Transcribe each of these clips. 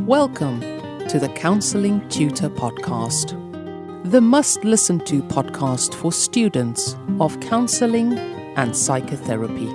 Welcome to the Counselling Tutor Podcast, the must-listen-to podcast for students of counselling and psychotherapy.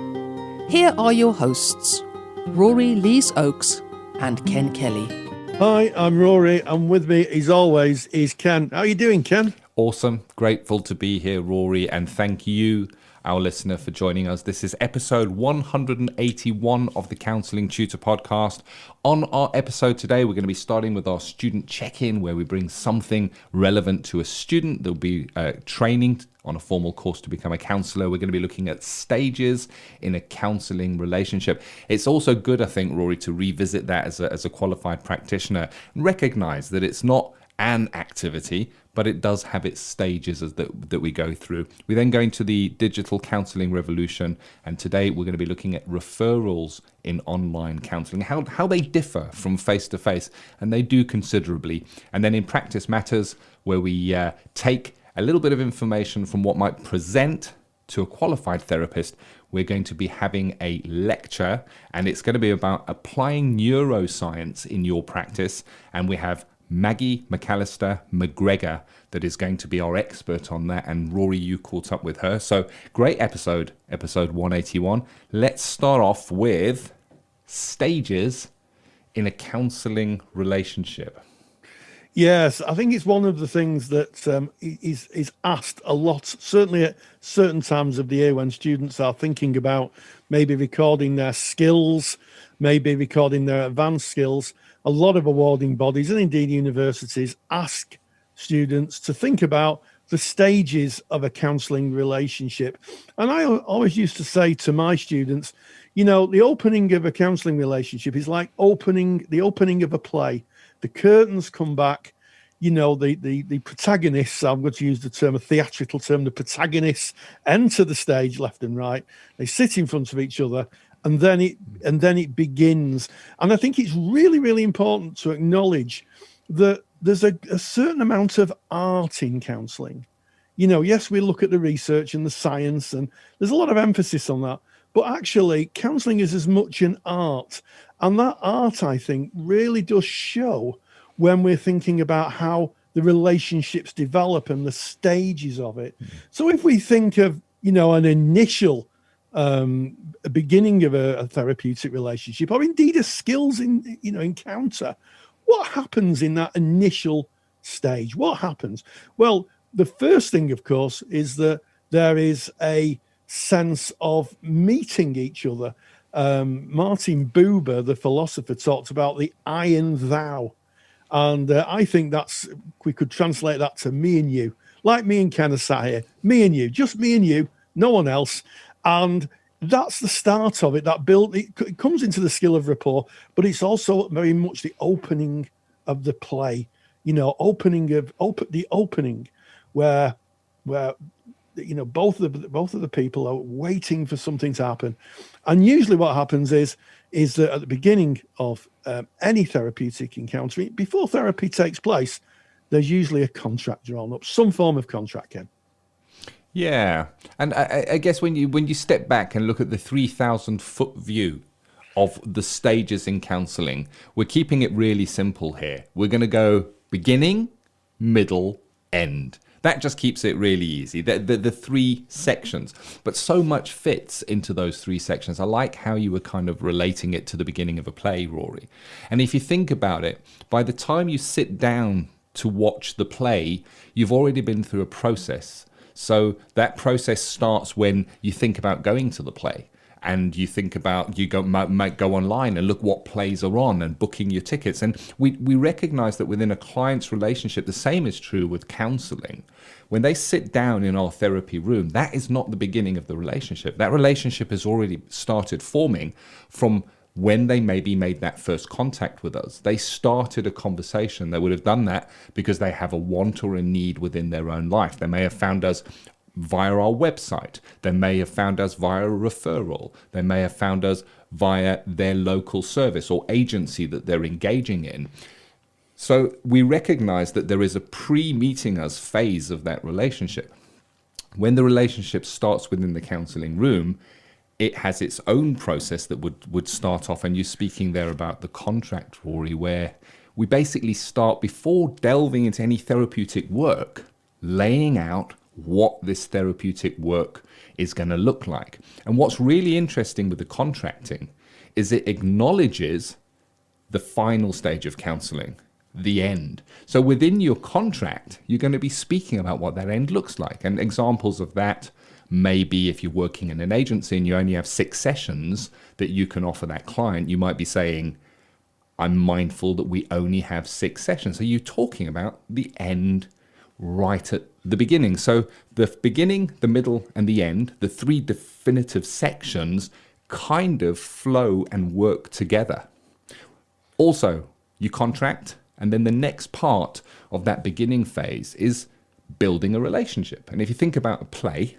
Here are your hosts, Rory Lees-Oakes and Ken Kelly. Hi, I'm Rory, and with me, as always, is Ken. How are you doing, Ken? Awesome. Grateful to be here, Rory, and thank you, our listener, for joining us. This is episode 181 of the Counselling Tutor Podcast. On our episode today, we're going to be starting with our student check-in, where we bring something relevant to a student. There'll be training on a formal course to become a counsellor. We're going to be looking at stages in a counselling relationship. It's also good, I think, Rory, to revisit that as a qualified practitioner and recognise that it's not an activity, but it does have its stages that we go through. We then go into the digital counselling revolution, and today we're going to be looking at referrals in online counselling, how they differ from face-to-face, and they do considerably. And then in practice matters, where we take a little bit of information from what might present to a qualified therapist. We're going to be having a lecture, and it's going to be about applying neuroscience in your practice, and we have Maggie McAllister McGregor that is going to be our expert on that, and Rory, you caught up with her. So great episode 181. Let's start off with stages in a counselling relationship. Yes, I think it's one of the things that is asked a lot, certainly at certain times of the year when students are thinking about maybe recording their skills, maybe recording their advanced skills. A lot of awarding bodies and indeed universities ask students to think about the stages of a counselling relationship. And I always used to say to my students, you know, the opening of a counselling relationship is like the opening of a play. The curtains come back, you know, the protagonists, I'm going to use a theatrical term, the protagonists enter the stage left and right. They sit in front of each other, and then it begins. And I think it's really, really important to acknowledge that there's a certain amount of art in counselling. You know, yes, we look at the research and the science, and there's a lot of emphasis on that. But actually, counselling is as much an art. And that art, I think, really does show when we're thinking about how the relationships develop and the stages of it. So if we think of, you know, an initial a beginning of a therapeutic relationship, or indeed a skills encounter, what happens in that initial stage? What happens? Well, the first thing, of course, is that there is a sense of meeting each other. Martin Buber, the philosopher, talked about the I and thou. And I think we could translate that to me and you, like me and Ken are sat here, me and you, just me and you, no one else. And that's the start of it. It comes into the skill of rapport, but it's also very much the opening of the play, you know, the opening where you know, both of the people are waiting for something to happen. And usually what happens is that at the beginning of any therapeutic encounter, before therapy takes place, there's usually a contract drawn up, some form of contract, Ken. Yeah, and I guess when you step back and look at the 3,000-foot view of the stages in counselling, we're keeping it really simple here. We're going to go beginning, middle, end. That just keeps it really easy, the three sections. But so much fits into those three sections. I like how you were kind of relating it to the beginning of a play, Rory. And if you think about it, by the time you sit down to watch the play, you've already been through a process. So that process starts when you think about going to the play, and you think about, might go online and look what plays are on and booking your tickets. And we recognize that within a client's relationship, the same is true with counseling. When they sit down in our therapy room, that is not the beginning of the relationship. That relationship has already started forming from when they maybe made that first contact with us. They started a conversation. They would have done that because they have a want or a need within their own life. They may have found us via our website. They may have found us via a referral. They may have found us via their local service or agency that they're engaging in. So we recognize that there is a pre-meeting us phase of that relationship. When the relationship starts within the counseling room, it has its own process that would start off. And you're speaking there about the contract, Rory, where we basically start, before delving into any therapeutic work, laying out what this therapeutic work is going to look like. And what's really interesting with the contracting is it acknowledges the final stage of counseling, the end. So within your contract, you're going to be speaking about what that end looks like. And examples of that may be, if you're working in an agency and you only have 6 sessions that you can offer that client, you might be saying, I'm mindful that we only have 6 sessions. So you're talking about the end right at the beginning. So the beginning, the middle, and the end, the 3 definitive sections, kind of flow and work together. Also, you contract, and then the next part of that beginning phase is building a relationship. And if you think about a play,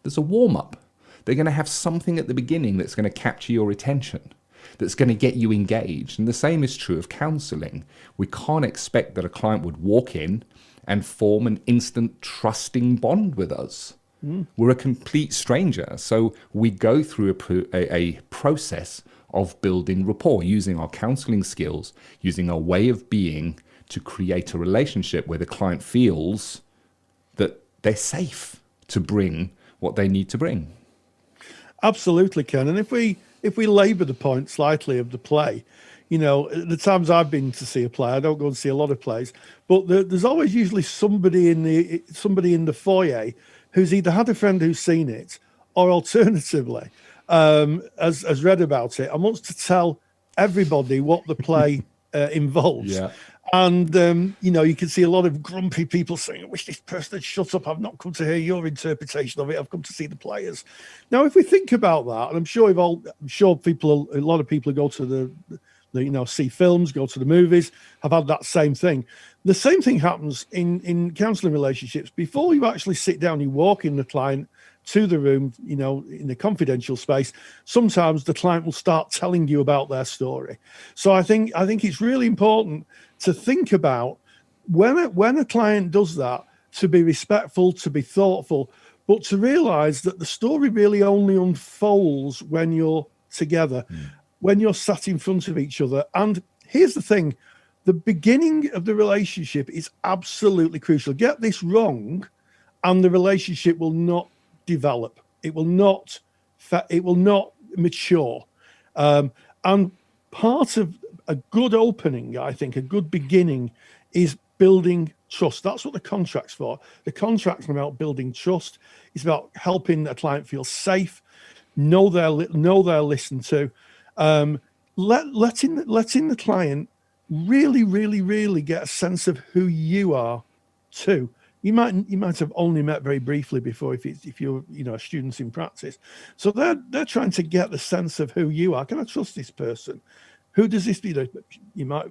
there's a warm-up. They're going to have something at the beginning that's going to capture your attention, that's going to get you engaged. And the same is true of counseling. We can't expect that a client would walk in and form an instant trusting bond with us. We're a complete stranger. So we go through a process of building rapport, using our counseling skills, using our way of being to create a relationship where the client feels that they're safe to bring what they need to bring. Absolutely, Ken. And if we labour the point slightly of the play, you know, the times I've been to see a play, I don't go and see a lot of plays, but there's always usually somebody in the foyer who's either had a friend who's seen it, or alternatively has read about it and wants to tell everybody what the play involves. Yeah. And, you know, you can see a lot of grumpy people saying, I wish this person had shut up. I've not come to hear your interpretation of it. I've come to see the players. Now, if we think about that, and a lot of people who go to the see films, go to the movies, have had that same thing. The same thing happens in counselling relationships. Before you actually sit down, you walk in the client to the room, you know, in the confidential space. Sometimes the client will start telling you about their story. So I think it's really important to think about when a client does that, to be respectful, to be thoughtful, but to realize that the story really only unfolds when you're together, when you're sat in front of each other. And here's the thing, the beginning of the relationship is absolutely crucial. Get this wrong and the relationship will not develop. It will not mature. And part of a good opening, I think, a good beginning is building trust. That's what the contract's for. The contract's about building trust. It's about helping a client feel safe, know they're listened to, letting the client really, really, really get a sense of who you are too. You might have only met very briefly before if you're a student in practice. So they're trying to get the sense of who you are. Can I trust this person? Who does this? You might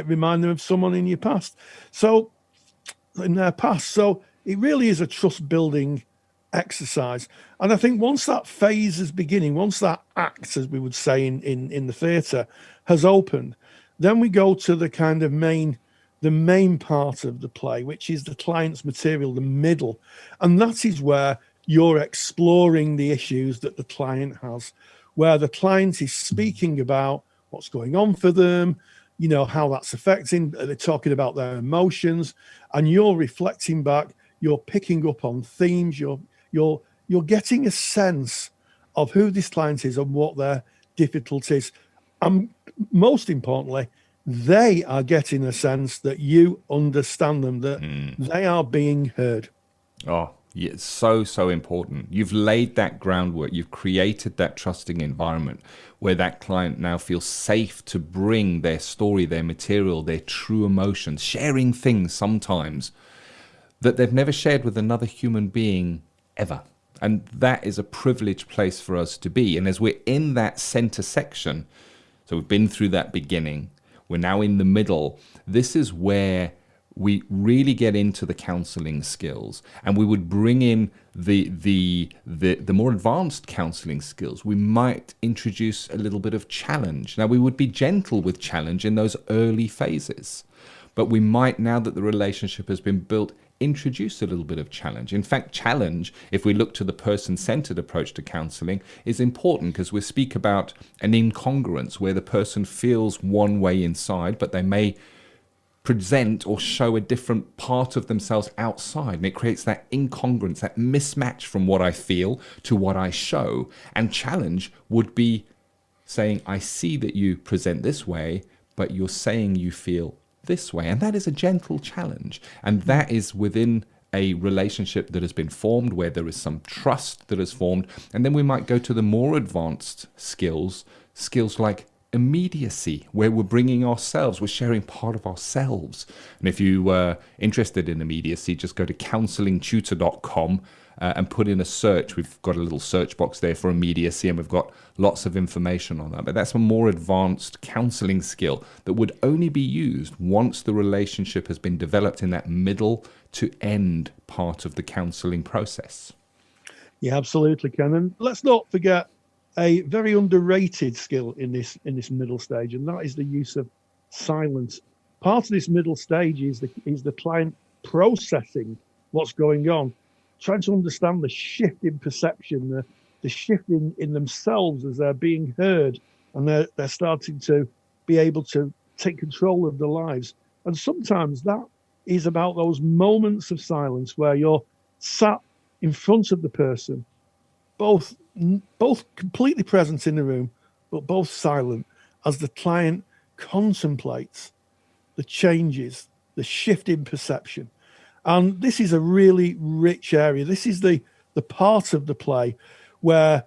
remind them of someone in your past. So in their past. So it really is a trust building exercise. And I think once that phase is beginning, once that act, as we would say in the theatre, has opened, then we go to the kind of the main part of the play, which is the client's material, the middle. And that is where you're exploring the issues that the client has, where the client is speaking about what's going on for them, you know, how that's affecting, they're talking about their emotions, and you're reflecting back, you're picking up on themes, you're getting a sense of who this client is and what their difficulties. And most importantly, they are getting a sense that you understand them, that they are being heard. Oh, yeah, it's so important. You've laid that groundwork. You've created that trusting environment where that client now feels safe to bring their story, their material, their true emotions, sharing things sometimes that they've never shared with another human being ever. And that is a privileged place for us to be. And as we're in that center section, so we've been through that beginning, we're now in the middle. This is where we really get into the counseling skills, and we would bring in the more advanced counseling skills. We might introduce a little bit of challenge. Now, we would be gentle with challenge in those early phases, but we might, now that the relationship has been built, introduce a little bit of challenge. In fact, challenge, if we look to the person-centered approach to counseling, is important because we speak about an incongruence where the person feels one way inside, but they may present or show a different part of themselves outside. And it creates that incongruence, that mismatch from what I feel to what I show. And challenge would be saying, I see that you present this way, but you're saying you feel this way. And that is a gentle challenge. And that is within a relationship that has been formed, where there is some trust that is formed. And then we might go to the more advanced skills like immediacy, where we're bringing ourselves, we're sharing part of ourselves. And if you were interested in immediacy, just go to counsellingtutor.com and put in a search. We've got a little search box there for immediacy, and we've got lots of information on that. But that's a more advanced counseling skill that would only be used once the relationship has been developed in that middle to end part of the counseling process. Yeah, absolutely, Ken. And let's not forget a very underrated skill in this middle stage, and that is the use of silence. Part of this middle stage is the client processing what's going on, trying to understand the shift in perception, the shift in themselves as they're being heard, and they're starting to be able to take control of their lives. And sometimes that is about those moments of silence where you're sat in front of the person, both completely present in the room, but both silent, as the client contemplates the changes, the shift in perception. And this is a really rich area. This is the part of the play where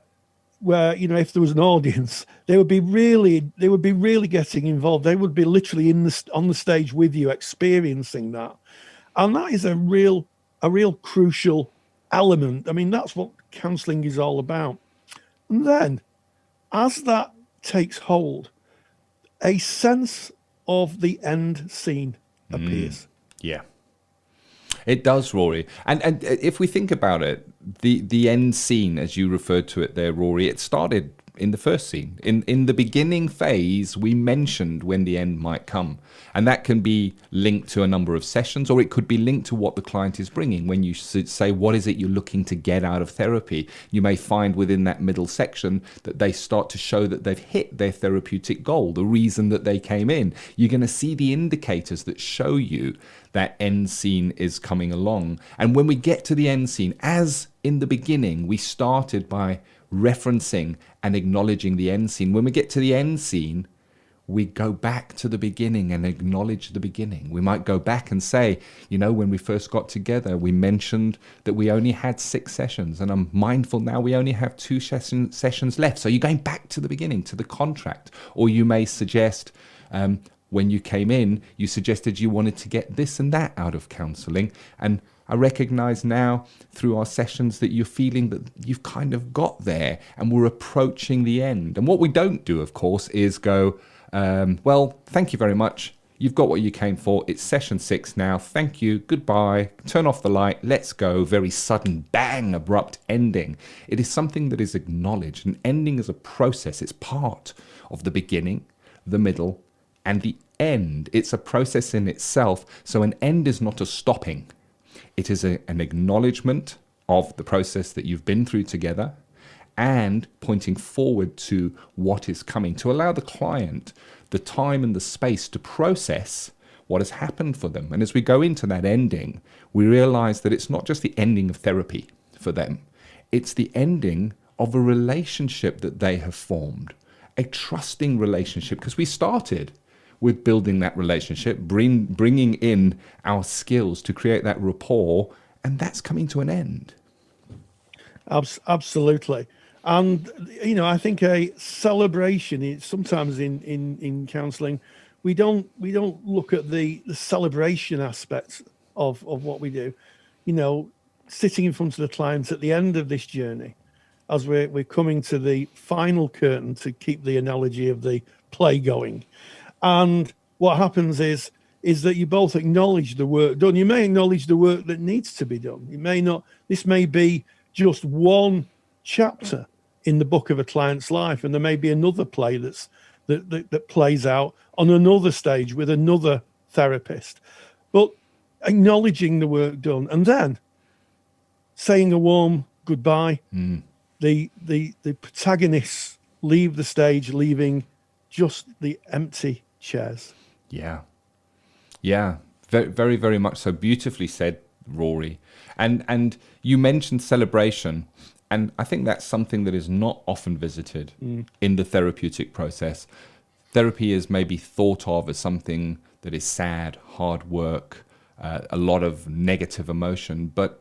if there was an audience, they would be really getting involved. They would be literally on the stage with you, experiencing that. And that is a real crucial element. I mean, that's what counselling is all about. And then, as that takes hold, a sense of the end scene appears. Yeah, it does, Rory. And if we think about it, the end scene, as you referred to it there, Rory, it started in the first scene. In the beginning phase, we mentioned when the end might come. And that can be linked to a number of sessions, or it could be linked to what the client is bringing. When you say, what is it you're looking to get out of therapy? You may find within that middle section that they start to show that they've hit their therapeutic goal, the reason that they came in. You're going to see the indicators that show you that end scene is coming along. And when we get to the end scene, as in the beginning, we started by referencing and acknowledging the end scene. When we get to the end scene, we go back to the beginning and acknowledge the beginning. We might go back and say, when we first got together, we mentioned that we only had 6 sessions, and I'm mindful now we only have 2 sessions left. So you're going back to the beginning, to the contract. Or you may suggest, when you came in, you suggested you wanted to get this and that out of counselling. And I recognize now through our sessions that you're feeling that you've kind of got there and we're approaching the end. And what we don't do, of course, is go, well, thank you very much. You've got what you came for. It's session 6 now. Thank you. Goodbye. Turn off the light. Let's go. Very sudden, bang, abrupt ending. It is something that is acknowledged. And ending is a process. It's part of the beginning, the middle, and the end. It's a process in itself. So an end is not a stopping. It is an acknowledgement of the process that you've been through together and pointing forward to what is coming, to allow the client the time and the space to process what has happened for them. And as we go into that ending, we realize that it's not just the ending of therapy for them. It's the ending of a relationship that they have formed, a trusting relationship, because we started with building that relationship, bringing in our skills to create that rapport, and that's coming to an end. Absolutely. And, I think a celebration is sometimes in counselling, we don't look at the celebration aspects of what we do. Sitting in front of the client at the end of this journey, as we're coming to the final curtain, to keep the analogy of the play going. And what happens is that you both acknowledge the work done. You may acknowledge the work that needs to be done. You may not. This may be just one chapter in the book of a client's life, and there may be another play that plays out on another stage with another therapist. But acknowledging the work done, and then saying a warm goodbye. The protagonists leave the stage, leaving just the empty chairs. Yeah, very, very, very much so. Beautifully said, Rory. And you mentioned celebration, and I think that's something that is not often visited in the therapeutic process. Therapy is maybe thought of as something that is sad, hard work, a lot of negative emotion, but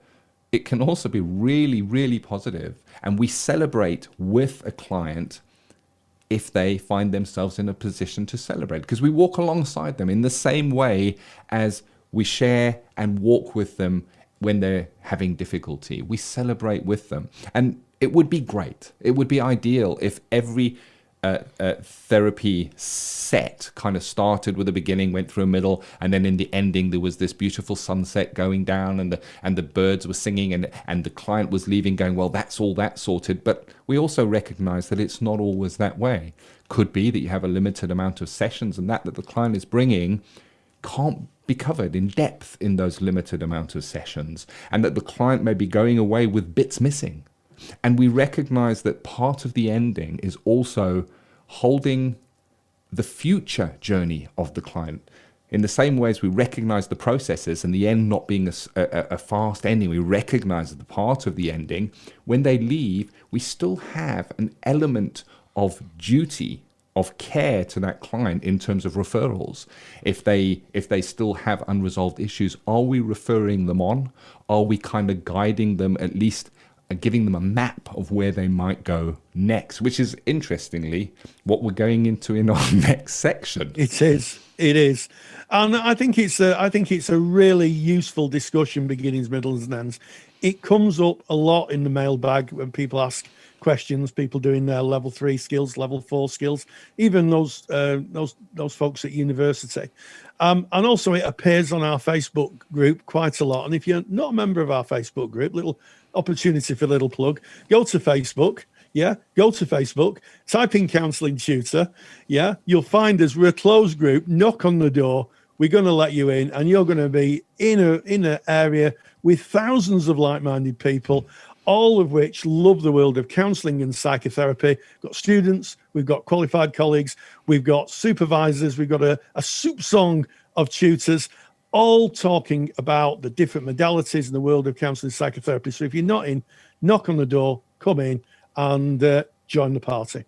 it can also be really, really positive. And we celebrate with a client if they find themselves in a position to celebrate, because we walk alongside them in the same way as we share and walk with them when they're having difficulty. We celebrate with them. And it would be great, it would be ideal if every therapy set kind of started with a beginning, went through a middle, and then in the ending there was this beautiful sunset going down, and the birds were singing, and the client was leaving going, well, that's all that sorted. But we also recognize that it's not always that way. Could be that you have a limited amount of sessions, and that the client is bringing can't be covered in depth in those limited amount of sessions, and that the client may be going away with bits missing. And we recognize that part of the ending is also holding the future journey of the client. In the same way as we recognize the processes and the end not being a fast ending, we recognize that the part of the ending, when they leave, we still have an element of duty, of care to that client in terms of referrals. If they still have unresolved issues, are we referring them on? Are we kind of guiding them, at least giving them a map of where they might go next, which is interestingly what we're going into in our next section. It is. And I think it's a really useful discussion, beginnings, middles and ends. It comes up a lot in the mailbag when people ask questions, people doing their level 3 skills, level 4 skills, even those folks at university. And also it appears on our Facebook group quite a lot. And if you're not a member of our Facebook group, little opportunity for a little plug, go to Facebook, type in Counselling Tutor, you'll find us. We're a closed group. Knock on the door, we're going to let you in, and you're going to be in an area with thousands of like-minded people, all of which love the world of counselling and psychotherapy. We've got students, we've got qualified colleagues, we've got supervisors, we've got a soup song of tutors, all talking about the different modalities in the world of counselling and psychotherapy. So if you're not in, knock on the door, come in and join the party.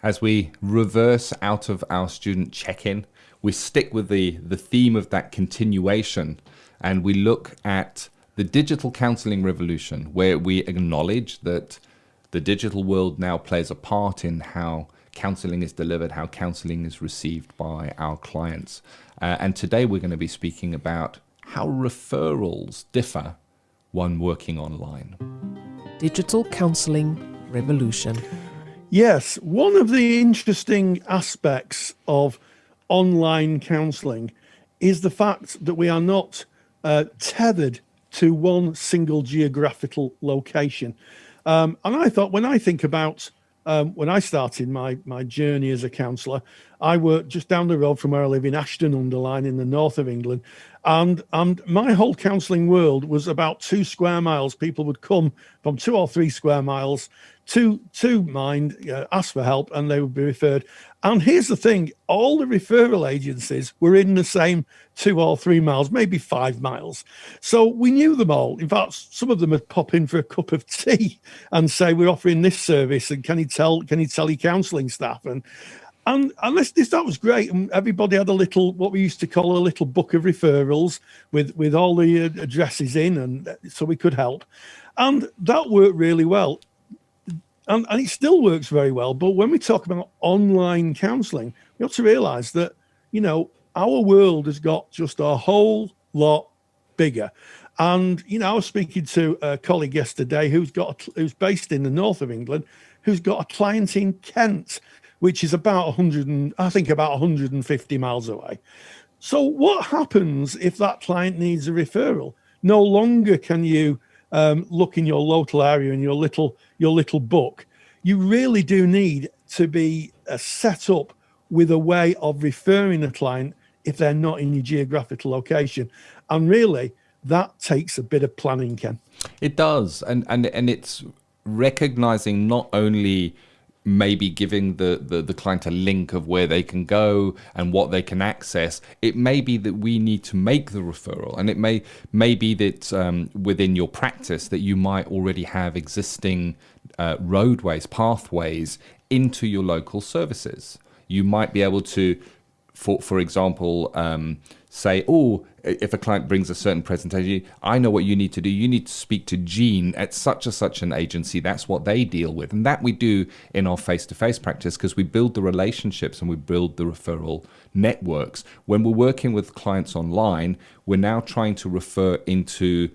As we reverse out of our student check-in, we stick with the theme of that continuation, and we look at the digital counselling revolution, where we acknowledge that the digital world now plays a part in how counselling is delivered, how counselling is received by our clients. And today we're going to be speaking about how referrals differ when working online. Digital Counselling Revolution. Yes, one of the interesting aspects of online counselling is the fact that we are not tethered to one single geographical location. And I thought, when I think about when I started my journey as a counsellor, I worked just down the road from where I live in Ashton-under-Lyne in the north of England. And my whole counselling world was about 2 square miles. People would come from 2 or 3 square miles to mind, ask for help, and they would be referred. And here's the thing, all the referral agencies were in the same 2 or 3 miles, maybe 5 miles. So we knew them all. In fact, some of them would pop in for a cup of tea and say, we're offering this service, and can you tell your counselling staff? And that was great. And everybody had a little, what we used to call a little book of referrals with all the addresses in, and so we could help. And that worked really well. And it still works very well. But when we talk about online counselling, we have to realise that, our world has got just a whole lot bigger. And, I was speaking to a colleague yesterday who's based in the north of England, who's got a client in Kent, which is about 150 miles away. So what happens if that client needs a referral? No longer can you look in your local area in your little book. You really do need to be set up with a way of referring a client if they're not in your geographical location. And really, that takes a bit of planning, Ken. It does. And it's recognizing not only maybe giving the client a link of where they can go and what they can access. It may be that we need to make the referral, and it may be that within your practice that you might already have existing roadways, pathways into your local services. You might be able to, for example, say, oh, if a client brings a certain presentation, I know what you need to do. You need to speak to Jean at such an agency. That's what they deal with. And that we do in our face-to-face practice, because we build the relationships and we build the referral networks. When we're working with clients online, we're now trying to refer into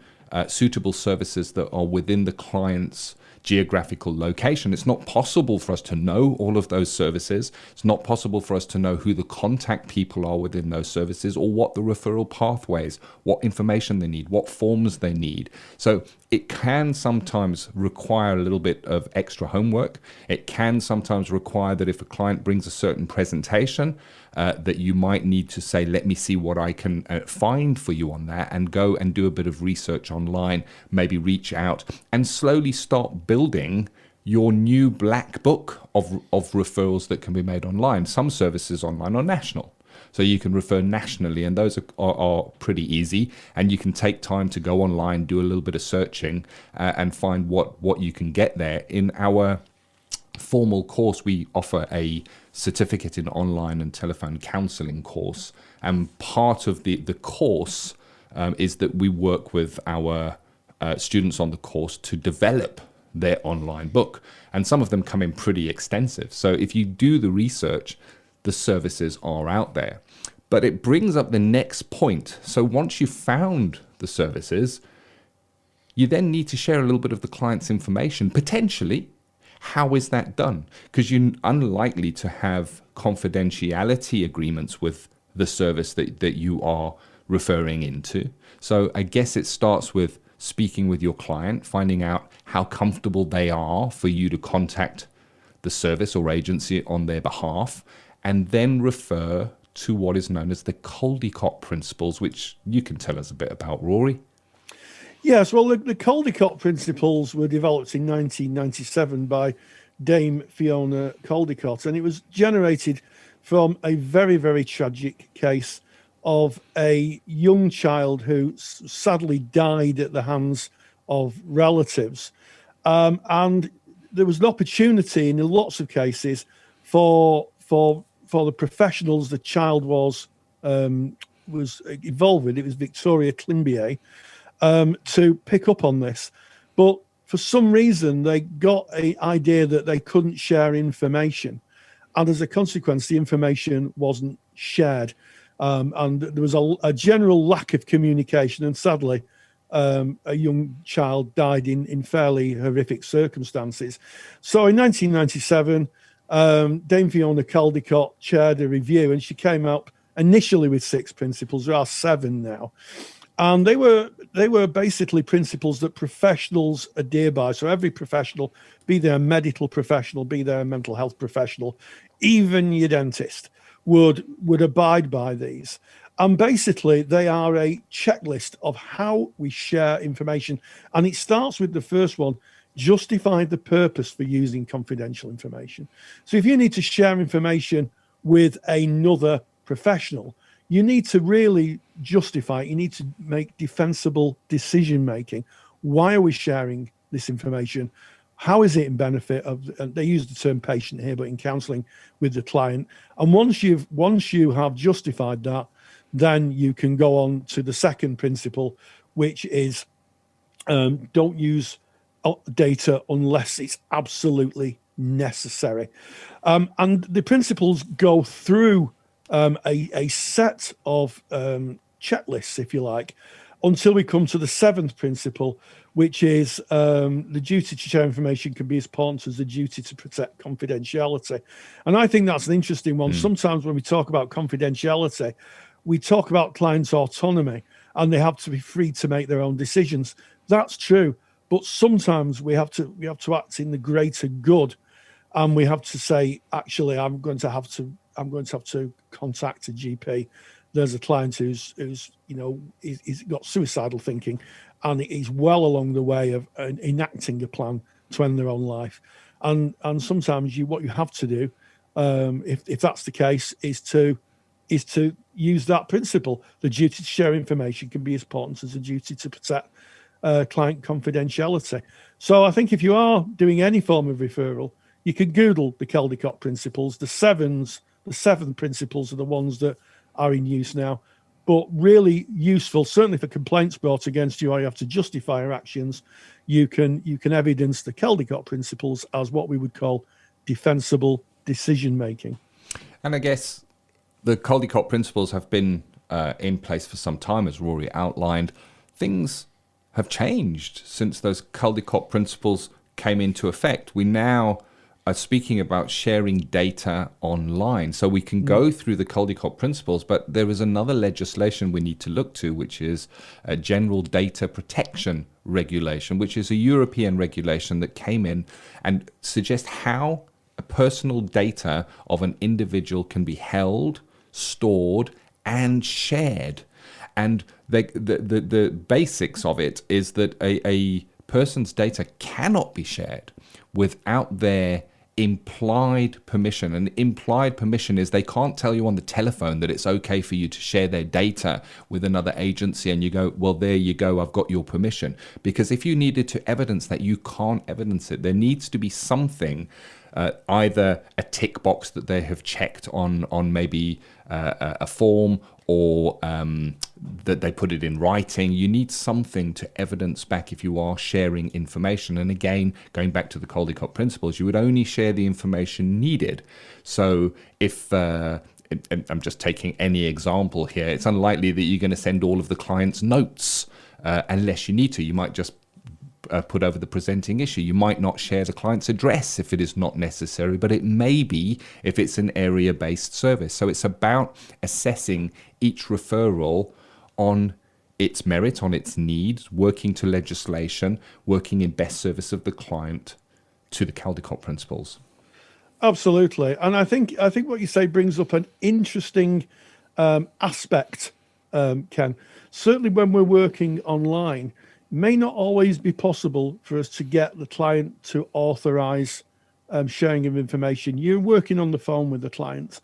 suitable services that are within the client's geographical location. It's not possible for us to know all of those services. It's not possible for us to know who the contact people are within those services, or what the referral pathways, what information they need, what forms they need. So it can sometimes require a little bit of extra homework. It can sometimes require that if a client brings a certain presentation, that you might need to say, let me see what I can find for you on that, and go and do a bit of research online, maybe reach out and slowly start building your new black book of referrals that can be made online. Some services online are national, so you can refer nationally, and those are pretty easy, and you can take time to go online, do a little bit of searching, and find what you can get there. In our formal course, we offer a certificate in online and telephone counselling course, and part of the course is that we work with our students on the course to develop their online book, and some of them come in pretty extensive. So if you do the research, the services are out there. But it brings up the next point. So once you've found the services, you then need to share a little bit of the client's information, potentially. How is that done? Because you're unlikely to have confidentiality agreements with the service that you are referring into. So I guess it starts with speaking with your client, finding out how comfortable they are for you to contact the service or agency on their behalf, and then refer to what is known as the Caldecott principles, which you can tell us a bit about, Rory. Yes, well, the Caldecott principles were developed in 1997 by Dame Fiona Caldecott, and it was generated from a very, very tragic case of a young child who sadly died at the hands of relatives. And there was an opportunity in lots of cases for the professionals the child was involved with. It was Victoria Climbier, to pick up on this. But for some reason, they got an idea that they couldn't share information. And as a consequence, the information wasn't shared. And there was a general lack of communication. And sadly, a young child died in fairly horrific circumstances. So in 1997, Dame Fiona Caldecott chaired a review, and she came up initially with 6 principles. There are 7 now. And they were basically principles that professionals adhere by. So every professional, be they a medical professional, be they a mental health professional, even your dentist, would abide by these. And basically, they are a checklist of how we share information. And it starts with the first one: justify the purpose for using confidential information. So if you need to share information with another professional, you need to really justify it. You need to make defensible decision making. Why are we sharing this information? How is it in benefit of, and they use the term patient here, but in counselling, with the client. And once you have justified that, then you can go on to the second principle, which is don't use data unless it's absolutely necessary. And the principles go through a set of checklists, if you like, until we come to the 7th principle, which is the duty to share information can be as important as the duty to protect confidentiality. And I think that's an interesting one. Sometimes when we talk about confidentiality, we talk about clients' autonomy and they have to be free to make their own decisions. That's true. But sometimes we have to act in the greater good, and we have to say, actually, I'm going to have to I'm going to have to contact a GP. There's a client who's he's got suicidal thinking, and he's well along the way of enacting a plan to end their own life. And sometimes what you have to do, if that's the case, is to use that principle. The duty to share information can be as important as the duty to protect client confidentiality. So I think if you are doing any form of referral, you can Google the Caldecott principles. The seven principles are the ones that are in use now, but really useful, certainly for complaints brought against you, or you have to justify your actions. You can evidence the Caldecott principles as what we would call defensible decision making. And I guess the Caldecott principles have been in place for some time, as Rory outlined. Things have changed since those Caldecott principles came into effect. We now are speaking about sharing data online. So we can go through the Caldecott principles, but there is another legislation we need to look to, which is a general data protection regulation, which is a European regulation that came in and suggests how a personal data of an individual can be held, stored, and shared. And the basics of it is that a person's data cannot be shared without their implied permission. And implied permission is they can't tell you on the telephone that it's okay for you to share their data with another agency and you go, well, there you go, I've got your permission. Because if you needed to evidence that, you can't evidence it. There needs to be something, either a tick box that they have checked on maybe a form, or that they put it in writing. You need something to evidence back if you are sharing information. And again, going back to the Caldecott principles, you would only share the information needed. So if I'm just taking any example here, it's unlikely that you're going to send all of the client's notes unless you need to. You might just put over the presenting issue. You might not share the client's address if it is not necessary, but it may be if it's an area-based service. So it's about assessing each referral on its merit, on its needs, working to legislation, working in best service of the client to the Caldecott principles. Absolutely. And I think what you say brings up an interesting aspect, Ken. Certainly when we're working online, may not always be possible for us to get the client to authorize sharing of information. You're working on the phone with the client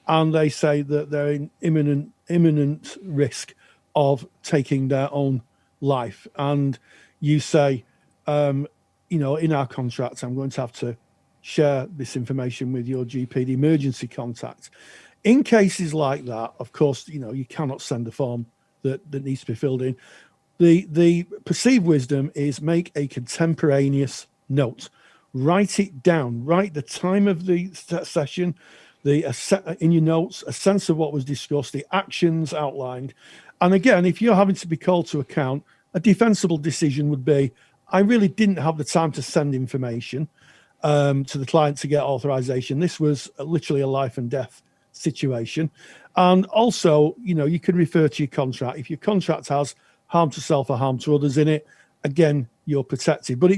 and they say that they're in imminent risk of taking their own life. And you say, in our contract, I'm going to have to share this information with your GP, the emergency contact. In cases like that, of course, you cannot send a form that needs to be filled in. The perceived wisdom is make a contemporaneous note. Write it down. Write the time of the session, in your notes, a sense of what was discussed, the actions outlined. And again, if you're having to be called to account, a defensible decision would be, I really didn't have the time to send information to the client to get authorization. This was literally a life and death situation. And also, you can refer to your contract. If your contract has harm to self or harm to others in it, again, you're protected. But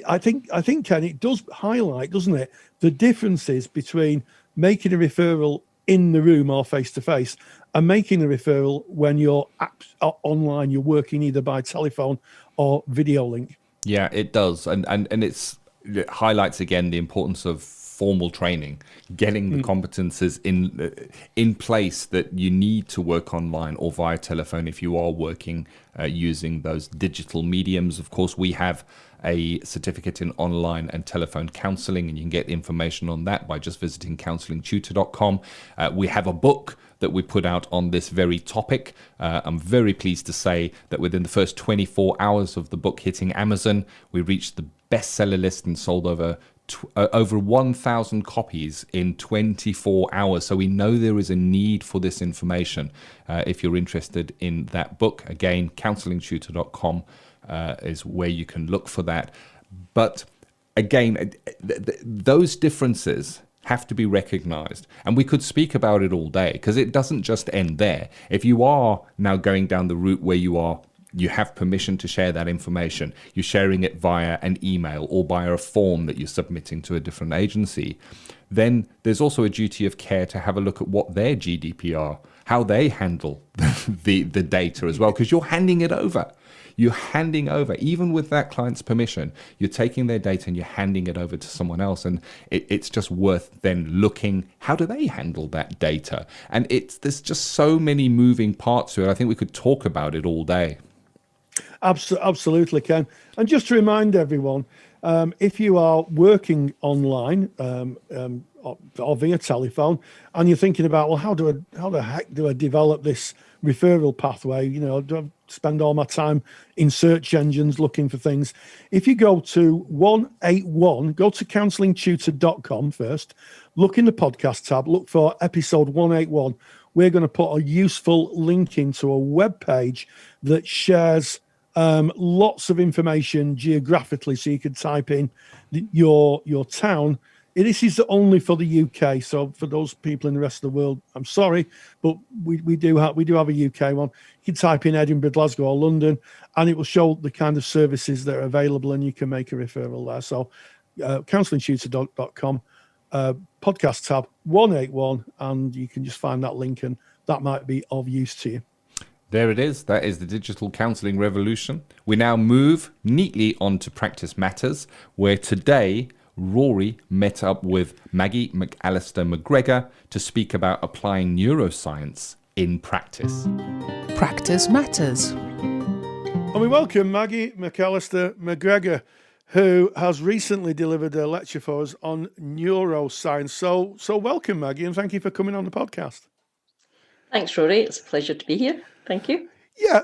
I think, Ken, it does highlight, doesn't it, the differences between making a referral in the room or face-to-face and making a referral when you're online, you're working either by telephone or video link. Yeah, it does. And it highlights again the importance of formal training, getting the competences in place that you need to work online or via telephone if you are working using those digital mediums. Of course, we have a certificate in online and telephone counselling, and you can get information on that by just visiting counsellingtutor.com. We have a book that we put out on this very topic. I'm very pleased to say that within the first 24 hours of the book hitting Amazon, we reached the bestseller list and sold over 1,000 copies in 24 hours. So we know there is a need for this information. If you're interested in that book, again, counsellingtutor.com is where you can look for that. But again, those differences have to be recognized. And we could speak about it all day because it doesn't just end there. If you are now going down the route where you are you have permission to share that information. You're sharing it via an email or via a form that you're submitting to a different agency. Then there's also a duty of care to have a look at what their GDPR, how they handle the data as well, because you're handing it over. You're handing over, even with that client's permission, you're taking their data and you're handing it over to someone else. And it's just worth then looking, how do they handle that data? And there's just so many moving parts to it. I think we could talk about it all day. Absolutely, Ken. And just to remind everyone, if you are working online or via telephone, and you're thinking about, well, how the heck do I develop this referral pathway? You know, do I spend all my time in search engines looking for things? If you go to 181, go to counsellingtutor.com first, look in the podcast tab, look for episode 181. We're going to put a useful link into a web page that shares lots of information geographically, so you can type in your town. This is only for the UK, so for those people in the rest of the world, I'm sorry, but we do have a UK one. You can type in Edinburgh, Glasgow, or London, and it will show the kind of services that are available, and you can make a referral there. So, counsellingtutor.com, podcast tab 181, and you can just find that link, and that might be of use to you. There it is. That is the digital counselling revolution. We now move neatly on to Practice Matters, where today Rory met up with Maggie McAllister McGregor to speak about applying neuroscience in practice. Practice Matters. And we welcome Maggie McAllister McGregor, who has recently delivered a lecture for us on neuroscience. So welcome, Maggie, and thank you for coming on the podcast. Thanks, Rory. It's a pleasure to be here. Thank you. Yeah,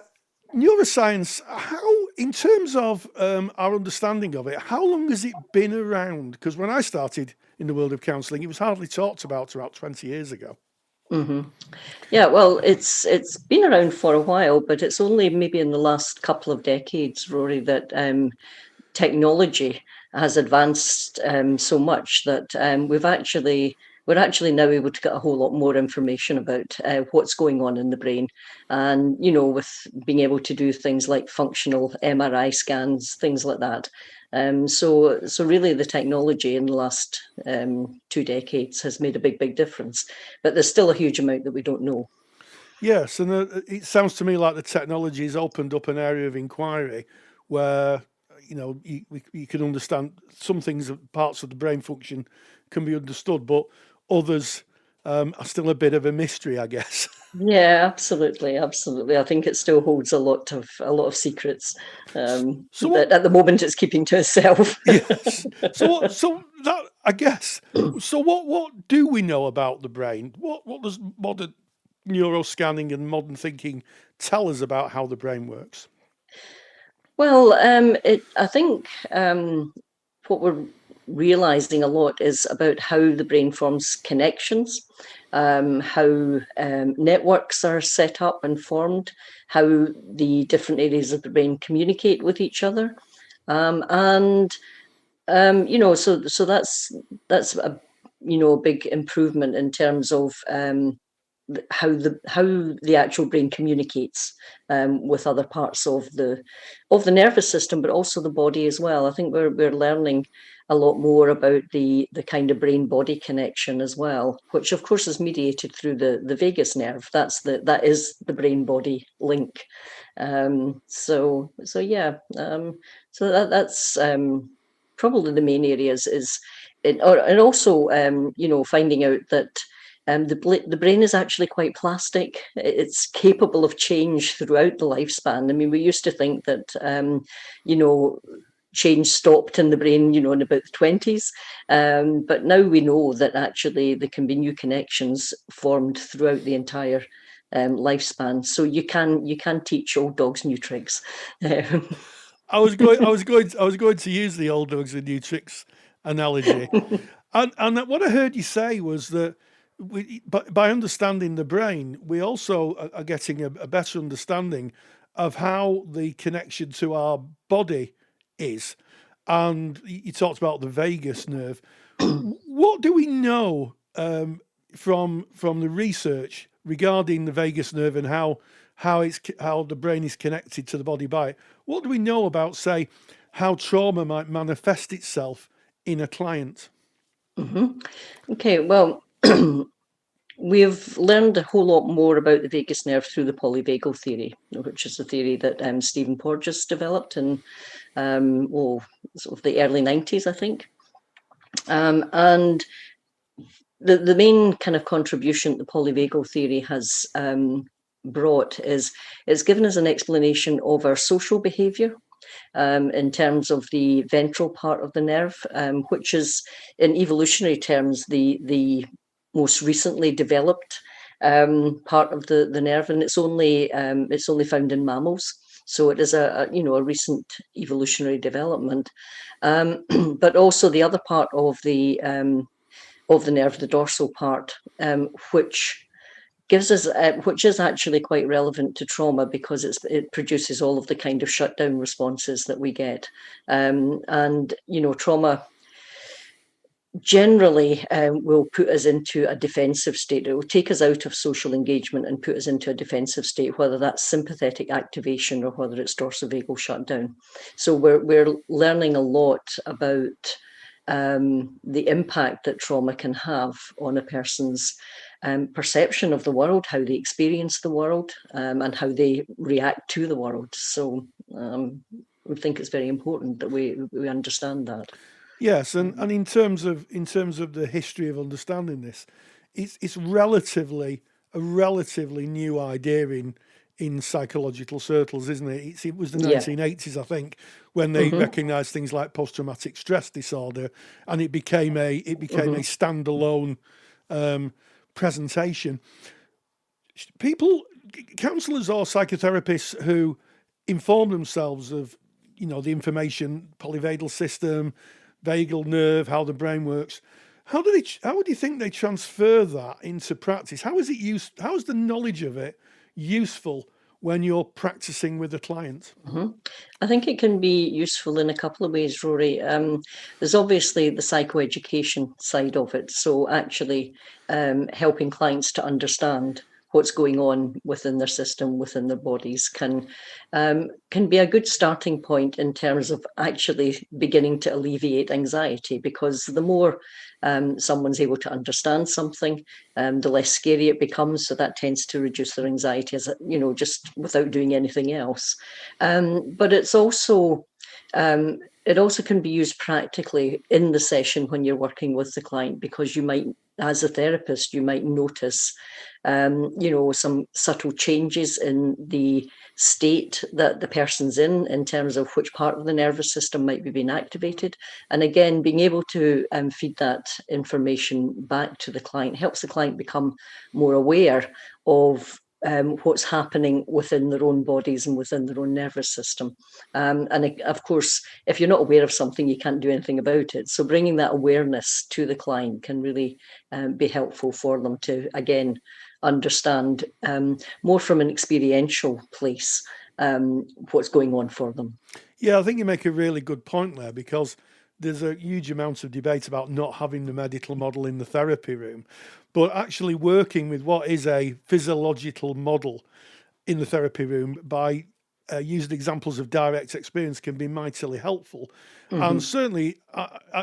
neuroscience, how, in terms of our understanding of it, how long has it been around? Because when I started in the world of counselling, it was hardly talked about 20 years ago. Mm-hmm. Yeah, well, it's been around for a while, but it's only maybe in the last couple of decades, Rory, that technology has advanced so much that we're actually now able to get a whole lot more information about what's going on in the brain. And, you know, with being able to do things like functional MRI scans, things like that. So really the technology in the last 2 decades has made a big difference. But there's still a huge amount that we don't know. Yes, and it sounds to me like the technology has opened up an area of inquiry where, you know, you can understand some things, parts of the brain function can be understood, but others are still a bit of a mystery, I guess. Yeah, absolutely. I think it still holds a lot of secrets that at the moment it's keeping to itself. Yes. So that, I guess. So what do we know about the brain? What does modern neuroscanning and modern thinking tell us about how the brain works? Well, I think what we're realizing a lot is about how the brain forms connections, how networks are set up and formed, how the different areas of the brain communicate with each other, so that's a big improvement in terms of how the actual brain communicates with other parts of the nervous system, but also the body as well. I think we're learning a lot more about the kind of brain-body connection as well, which of course is mediated through the vagus nerve. That is the brain-body link. That's probably the main areas and also finding out that the brain is actually quite plastic. It's capable of change throughout the lifespan. I mean, we used to think that change stopped in the brain, in about the 20s. But now we know that actually there can be new connections formed throughout the entire lifespan. So you can teach old dogs new tricks. I was going to use the old dogs and new tricks analogy, and what I heard you say was that by understanding the brain, we also are getting a better understanding of how the connection to our body is. And you talked about the vagus nerve. What do we know from the research regarding the vagus nerve and how the brain is connected to the body by it. What do we know about, say, how trauma might manifest itself in a client? Okay, well, we've learned a whole lot more about the vagus nerve through the polyvagal theory, which is a theory that Stephen Porges developed in sort of the early 90s, I think. And the main kind of contribution the polyvagal theory has brought is it's given us an explanation of our social behaviour in terms of the ventral part of the nerve, which is, in evolutionary terms, the most recently developed part of the nerve, and it's only found in mammals. So it is a recent evolutionary development. But also the other part of the nerve, the dorsal part, which gives us, which is actually quite relevant to trauma because it produces all of the kind of shutdown responses that we get. And trauma generally will put us into a defensive state. It will take us out of social engagement and put us into a defensive state, whether that's sympathetic activation or whether it's dorsal-vagal shutdown. So we're learning a lot about the impact that trauma can have on a person's perception of the world, how they experience the world, and how they react to the world. So we think it's very important that we understand that. Yes, and in terms of the history of understanding this, it's a relatively new idea in psychological circles, isn't it? It was the 1980s, I think, when they recognised things like post-traumatic stress disorder, and it became a standalone presentation. Counsellors or psychotherapists who inform themselves of the information, polyvagal system, vagal nerve, how the brain works. How do you think they transfer that into practice? How is the knowledge of it useful when you're practicing with a client? I think it can be useful in a couple of ways, Rory. There's obviously the psychoeducation side of it. So actually helping clients to understand what's going on within their system, within their bodies, can be a good starting point in terms of actually beginning to alleviate anxiety, because the more someone's able to understand something, the less scary it becomes. So that tends to reduce their anxiety, as just without doing anything else. But it's also it also can be used practically in the session when you're working with the client, because you might, as a therapist, you might notice some subtle changes in the state that the person's in terms of which part of the nervous system might be being activated. And again, being able to feed that information back to the client helps the client become more aware of what's happening within their own bodies and within their own nervous system. And of course, if you're not aware of something, you can't do anything about it. So bringing that awareness to the client can really be helpful for them to, again, understand more from an experiential place what's going on for them. Yeah, I think you make a really good point there, because there's a huge amount of debate about not having the medical model in the therapy room, but actually working with what is a physiological model in the therapy room by using examples of direct experience can be mightily helpful. And certainly,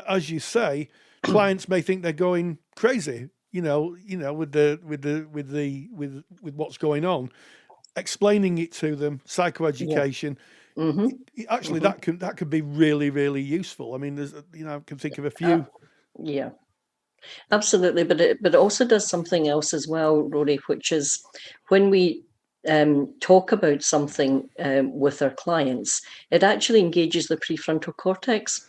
as you say, clients may think they're going crazy, with what's going on. Explaining it to them, psychoeducation. Actually, that could be really, really useful. I mean, there's I can think of a few. Yeah, absolutely. But it also does something else as well, Rory, which is when we talk about something with our clients, it actually engages the prefrontal cortex,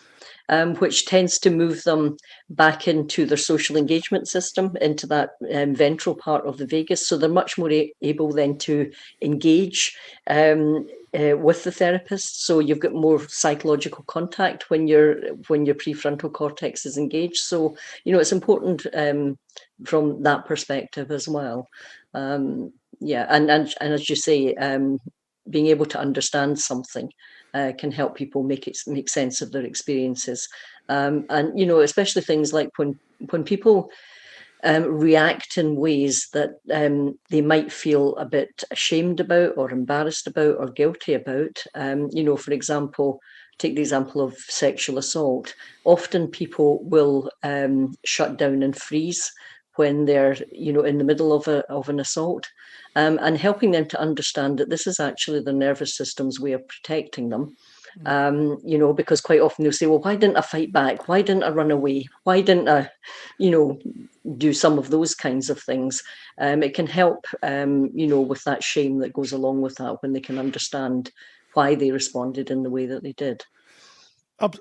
which tends to move them back into their social engagement system, into that ventral part of the vagus. So they're much more able then to engage with the therapist. So you've got more psychological contact when your prefrontal cortex is engaged. So it's important from that perspective as well. And as you say, being able to understand something can help people make sense of their experiences, and especially things like when people react in ways that they might feel a bit ashamed about or embarrassed about or guilty about. For example, take the example of sexual assault. Often people will shut down and freeze when they're, in the middle of an assault, and helping them to understand that this is actually the nervous system's way of protecting them. Because quite often they'll say, well, why didn't I fight back? Why didn't I run away? Why didn't I, do some of those kinds of things? It can help, with that shame that goes along with that, when they can understand why they responded in the way that they did.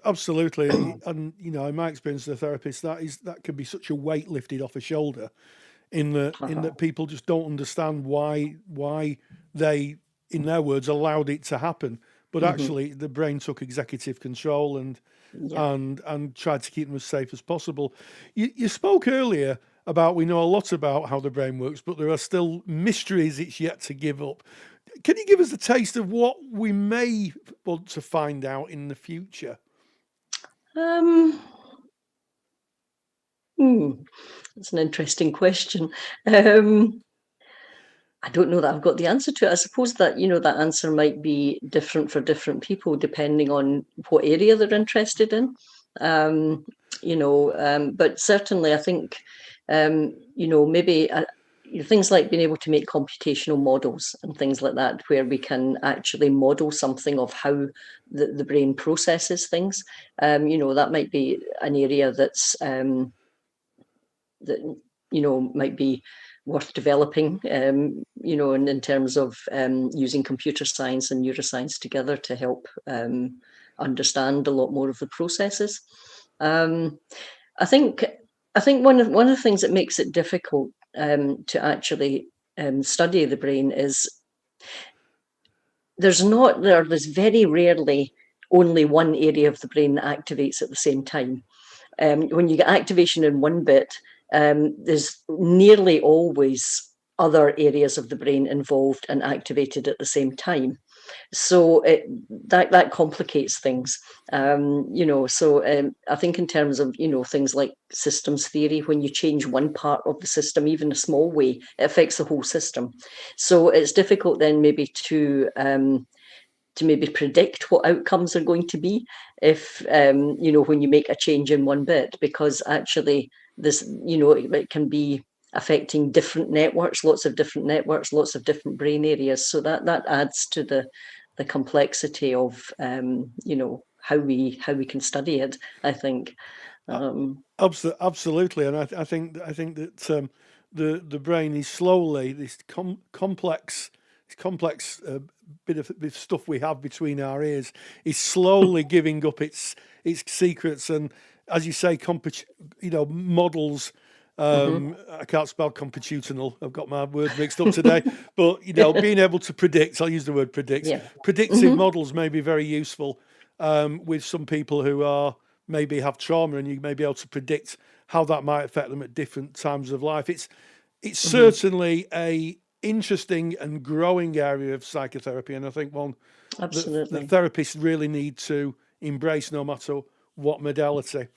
Absolutely. And, in my experience as a therapist, that can be such a weight lifted off a shoulder in that people just don't understand why they, in their words, allowed it to happen. But actually, the brain took executive control and tried to keep them as safe as possible. You spoke earlier about, we know a lot about how the brain works, but there are still mysteries it's yet to give up. Can you give us a taste of what we may want to find out in the future? That's an interesting question. I don't know that I've got the answer to it. I suppose that, that answer might be different for different people depending on what area they're interested in. But certainly I think, maybe things like being able to make computational models and things like that, where we can actually model something of how the brain processes things. That might be an area that's, might be worth developing, in terms of using computer science and neuroscience together to help understand a lot more of the processes. I think one of the things that makes it difficult to actually study the brain is there's very rarely only one area of the brain that activates at the same time. When you get activation in one bit, there's nearly always other areas of the brain involved and activated at the same time. So that complicates things. I think in terms of, things like systems theory, when you change one part of the system, even a small way, it affects the whole system. So it's difficult then maybe to maybe predict what outcomes are going to be if, when you make a change in one bit, because actually this, it can be affecting different networks, lots of different brain areas. So that adds to the complexity of, how we can study it, I think. Absolutely. And I think that the brain is slowly, this complex bit of stuff we have between our ears is slowly giving up its secrets. And as you say, models. I can't spell computational. I've got my words mixed up today. But being able to predict, I'll use the word predict. Yeah. Predictive models may be very useful with some people who maybe have trauma, and you may be able to predict how that might affect them at different times of life. It's certainly a interesting and growing area of psychotherapy, and I think one that the therapists really need to embrace, no matter what modality.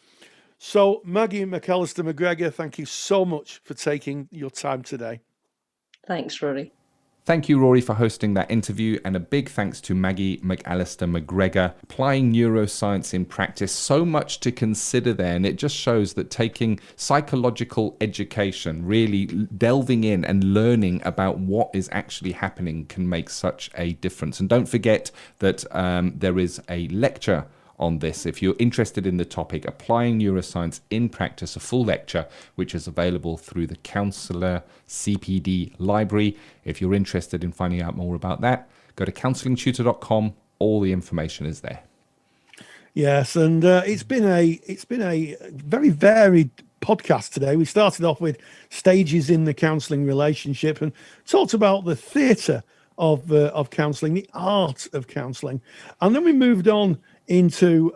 So, Maggie McAllister McGregor, thank you so much for taking your time today. Thanks, Rory. Thank you, Rory, for hosting that interview, and a big thanks to Maggie McAllister McGregor. Applying neuroscience in practice, so much to consider there, and it just shows that taking psychological education, really delving in and learning about what is actually happening, can make such a difference. And don't forget that there is a lecture on this. If you're interested in the topic, Applying Neuroscience in Practice, a full lecture, which is available through the Counsellor CPD library. If you're interested in finding out more about that, go to counsellingtutor.com. All the information is there. Yes, and it's been a very varied podcast today. We started off with stages in the counselling relationship and talked about the theatre of counselling, the art of counselling, and then we moved on into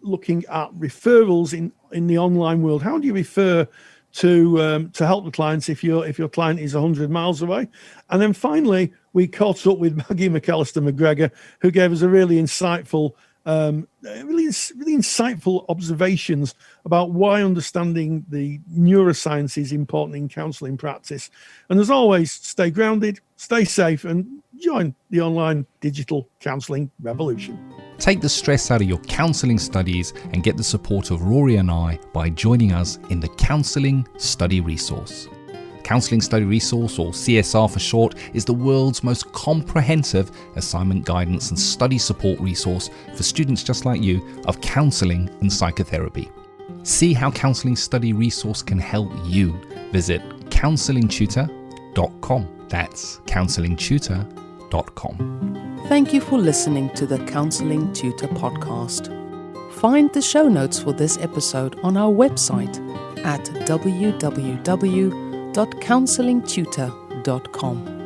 looking at referrals in the online world. How do you refer to help the clients if your client is 100 miles away? And then finally, we caught up with Maggie McAllister McGregor, who gave us a really insightful really insightful observations about why understanding the neuroscience is important in counselling practice. And as always, stay grounded, stay safe, and join the online digital counselling revolution. Take the stress out of your counselling studies and get the support of Rory and I by joining us in the Counselling Study Resource. Counselling Study Resource, or CSR for short, is the world's most comprehensive assignment guidance and study support resource for students just like you of counselling and psychotherapy. See how Counselling Study Resource can help you. Visit counsellingtutor.com. That's counsellingtutor.com. Thank you for listening to the Counselling Tutor Podcast. Find the show notes for this episode on our website at www.counsellingtutor.com.